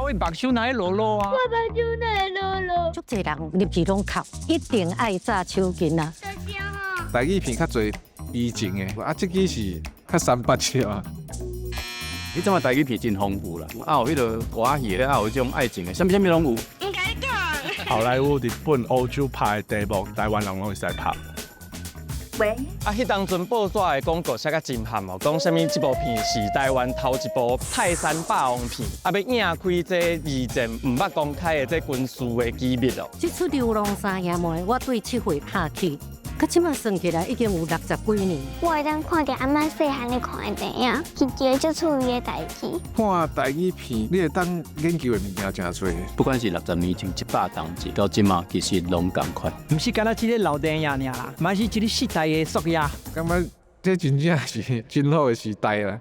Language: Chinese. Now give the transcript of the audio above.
我目睭哪会落落啊？我目睭哪会落落？足侪人入去拢哭，一定爱炸手巾啊！大声吼！台语片较侪悲情的，啊，这支是较三八笑啊。你怎么台语片真丰富啦？啊，有迄个歌戏的，啊有迄种爱情的，什么拢有。唔该讲。好莱坞、日本、欧洲拍的题目，台湾人拢会使拍。喂，啊，迄当阵报纸的广告写甲真含哦，讲啥物这部片是台湾头一部泰山霸王片，啊要影开这以前唔捌公开的这军事的机密哦。这出《流浪三爷妹》，我对7岁拍起，到即马算起来已经有60几年。我会当看到阿妈细汉咧看的电影，是一个足趣味的代志。看台语片，你会当研究的物件真多。不管是60年前100当集，到即马其实拢共款。唔是干那一个老电影尔啦，嘛是一个时代的缩影。感觉这真正是真好的时代啦，